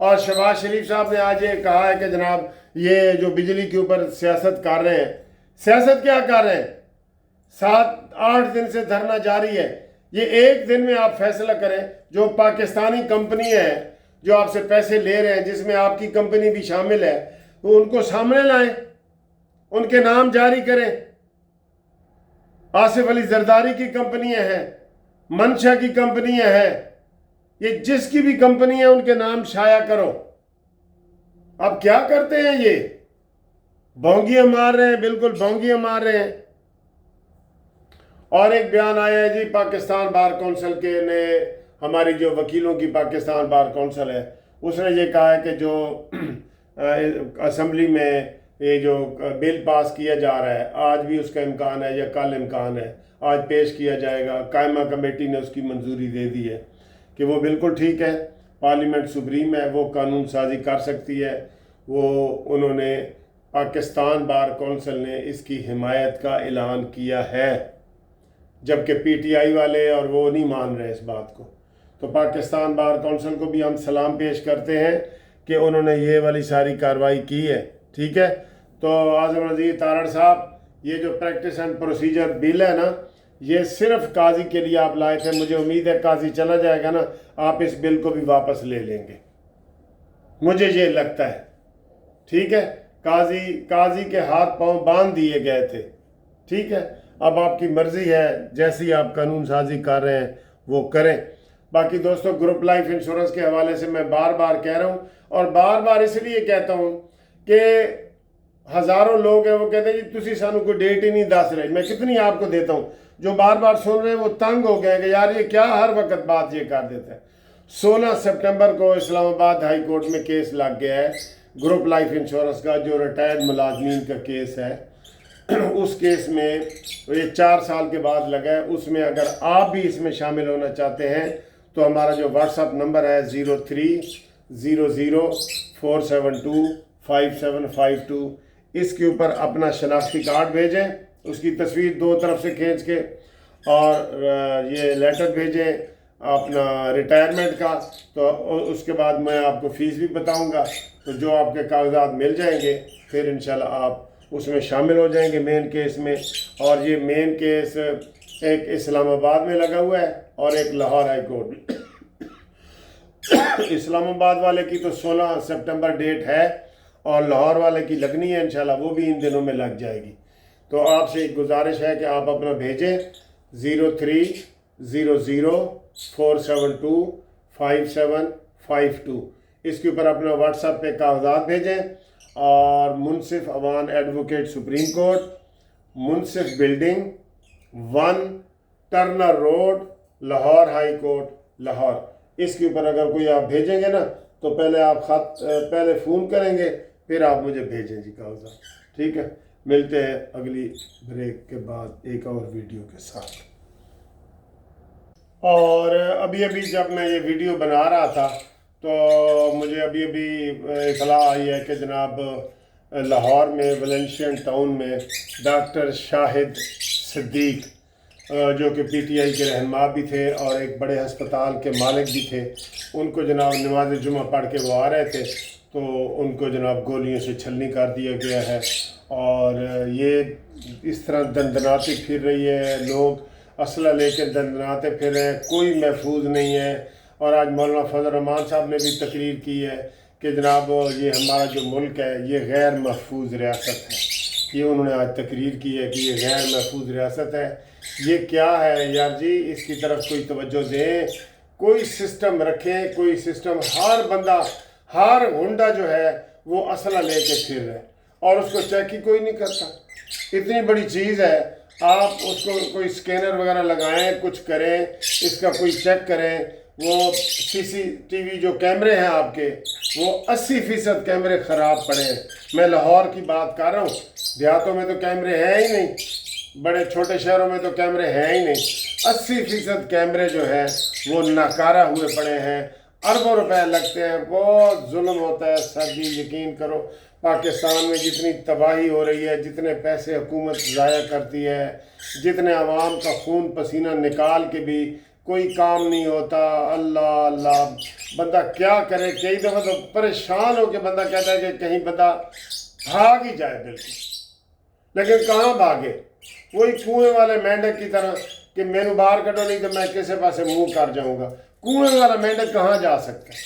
اور شہباز شریف صاحب نے آج یہ کہا ہے کہ جناب یہ جو بجلی کے اوپر سیاست کر رہے ہیں، سیاست کیا کر رہے ہیں؟ 7-8 دن سے دھرنا جاری ہے، یہ ایک دن میں آپ فیصلہ کریں۔ جو پاکستانی کمپنی ہے جو آپ سے پیسے لے رہے ہیں، جس میں آپ کی کمپنی بھی شامل ہے، تو ان کو سامنے لائیں، ان کے نام جاری کریں۔ آصف علی زرداری کی کمپنیاں ہیں، منشا کی کمپنیاں ہیں، یہ جس کی بھی کمپنی ہے ان کے نام شائع کرو۔ اب کیا کرتے ہیں؟ یہ بونگیاں مار رہے ہیں، بالکل بونگیاں مار رہے ہیں۔ اور ایک بیان آیا ہے جی پاکستان بار کونسل کے نے، ہماری جو وکیلوں کی پاکستان بار کونسل ہے، اس نے یہ کہا ہے کہ جو اسمبلی میں یہ جو بل پاس کیا جا رہا ہے، آج بھی اس کا امکان ہے یا کل امکان ہے، آج پیش کیا جائے گا۔ قائمہ کمیٹی نے اس کی منظوری دے دی ہے کہ وہ بالکل ٹھیک ہے، پارلیمنٹ سپریم ہے، وہ قانون سازی کر سکتی ہے۔ انہوں نے پاکستان بار کونسل نے اس کی حمایت کا اعلان کیا ہے، جبکہ پی ٹی آئی والے اور وہ نہیں مان رہے اس بات کو۔ تو پاکستان بار کونسل کو بھی ہم سلام پیش کرتے ہیں کہ انہوں نے یہ والی ساری کارروائی کی ہے، ٹھیک ہے۔ تو اعظم نذیر تارڑ صاحب، یہ جو پریکٹس اینڈ پروسیجر بل ہے نا، یہ صرف قاضی کے لیے آپ لائے تھے۔ مجھے امید ہے قاضی چلا جائے گا نا، آپ اس بل کو بھی واپس لے لیں گے، مجھے یہ لگتا ہے، ٹھیک ہے۔ قاضی کے ہاتھ پاؤں باندھ دیے گئے تھے، ٹھیک ہے۔ اب آپ کی مرضی ہے، جیسی آپ قانون سازی کر رہے ہیں وہ کریں۔ باقی دوستو، گروپ لائف انشورنس کے حوالے سے میں بار بار کہہ رہا ہوں، اور بار بار اس لیے کہتا ہوں کہ ہزاروں لوگ ہیں وہ کہتے ہیں جی تسی سانو کوئی ڈیٹ ہی نہیں دس رہے۔ میں کتنی آپ کو دیتا ہوں، جو بار بار سن رہے ہیں وہ تنگ ہو گئے کہ یار یہ کیا ہر وقت بات یہ کر دیتا ہے۔ 16 سپٹمبر کو اسلام آباد ہائی کورٹ میں کیس لگ گیا ہے گروپ لائف انشورنس کا، جو ریٹائرڈ ملازمین کا کیس ہے۔ اس کیس میں یہ 4 سال کے بعد لگا ہے۔ اس میں اگر آپ بھی اس میں شامل ہونا چاہتے ہیں تو ہمارا جو واٹس ایپ نمبر ہے 030047257552، اس کے اوپر اپنا شناختی کارڈ بھیجیں، اس کی تصویر 2 طرف سے کھینچ کے، اور یہ لیٹر بھیجیں اپنا ریٹائرمنٹ کا۔ تو اس کے بعد میں آپ کو فیس بھی بتاؤں گا، تو جو آپ کے کاغذات مل جائیں گے پھر انشاءاللہ آپ اس میں شامل ہو جائیں گے مین کیس میں۔ اور یہ مین کیس ایک اسلام آباد میں لگا ہوا ہے اور ایک لاہور ہائی کورٹ میں۔ اسلام آباد والے کی تو 16 سپٹمبر ڈیٹ ہے، اور لاہور والے کی لگنی ہے انشاءاللہ، وہ بھی ان دنوں میں لگ جائے گی۔ تو آپ سے ایک گزارش ہے کہ آپ اپنا بھیجیں 030047257552، اس کے اوپر اپنا واٹس ایپ پہ کاغذات بھیجیں۔ اور Munsif Awan advocate Supreme Court, Munsif building 1 Turner road, Lahore High Court, Lahore, اس کے اوپر اگر کوئی آپ بھیجیں گے نا تو پہلے آپ پہلے فون کریں گے، پھر آپ مجھے بھیجیں جی کاغذات، ٹھیک ہے۔ ملتے ہیں اگلی بریک کے بعد ایک اور ویڈیو کے ساتھ۔ اور ابھی جب میں یہ ویڈیو بنا رہا تھا تو مجھے ابھی اطلاع آئی ہے کہ جناب لاہور میں ولنشین ٹاؤن میں ڈاکٹر شاہد صدیق، جو کہ پی ٹی آئی کے رہنما بھی تھے اور ایک بڑے ہسپتال کے مالک بھی تھے، ان کو جناب نماز جمعہ پڑھ کے وہ آ رہے تھے تو ان کو جناب گولیوں سے چھلنی کر دیا گیا ہے۔ اور یہ اس طرح دندناتی پھر رہی ہے، لوگ اسلحہ لے کے دندناتے پھر رہے ہیں، کوئی محفوظ نہیں ہے۔ اور آج مولانا فضل الرحمان صاحب نے بھی تقریر کی ہے کہ جناب یہ ہمارا جو ملک ہے یہ غیر محفوظ ریاست ہے۔ یہ انہوں نے آج تقریر کی ہے کہ یہ غیر محفوظ ریاست ہے۔ یہ کیا ہے یار جی، اس کی طرف کوئی توجہ دیں، کوئی سسٹم رکھیں، کوئی سسٹم۔ ہر بندہ، ہر ہنڈا جو ہے وہ اسلحہ لے کے پھر رہے اور اس کو چیک ہی کوئی نہیں کرتا۔ اتنی بڑی چیز ہے، آپ اس کو کوئی سکینر وغیرہ لگائیں، کچھ کریں، اس کا کوئی چیک کریں۔ وہ CCTV جو کیمرے ہیں آپ کے، وہ 80% کیمرے خراب پڑے ہیں۔ میں لاہور کی بات کر رہا ہوں، دیہاتوں میں تو کیمرے ہیں ہی نہیں، بڑے چھوٹے شہروں میں تو کیمرے ہیں ہی نہیں۔ 80% کیمرے جو ہیں وہ ناکارہ ہوئے پڑے ہیں، اربوں روپے لگتے ہیں، بہت ظلم ہوتا ہے سر جی۔ یقین کرو، پاکستان میں جتنی تباہی ہو رہی ہے، جتنے پیسے حکومت ضائع کرتی ہے، جتنے عوام کا خون پسینہ نکال کے بھی کوئی کام نہیں ہوتا. اللہ اللہ بندہ کیا کرے. کئی دفعہ تو پریشان ہو کے بندہ کہتا ہے کہ کہیں بندہ بھاگ ہی جائے بالکل. لیکن کہاں بھاگے؟ وہی کنویں والے مینڈک کی طرح کہ مینو باہر کٹو نہیں تو میں کسی پاسے منہ کر جاؤں گا. کنویں والا مینڈک کہاں جا سکتا ہے؟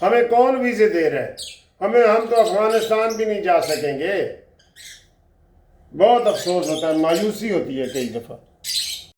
ہمیں کون ویزے دے رہا ہے؟ ہم تو افغانستان بھی نہیں جا سکیں گے. بہت افسوس ہوتا ہے، مایوسی ہوتی ہے کئی دفعہ.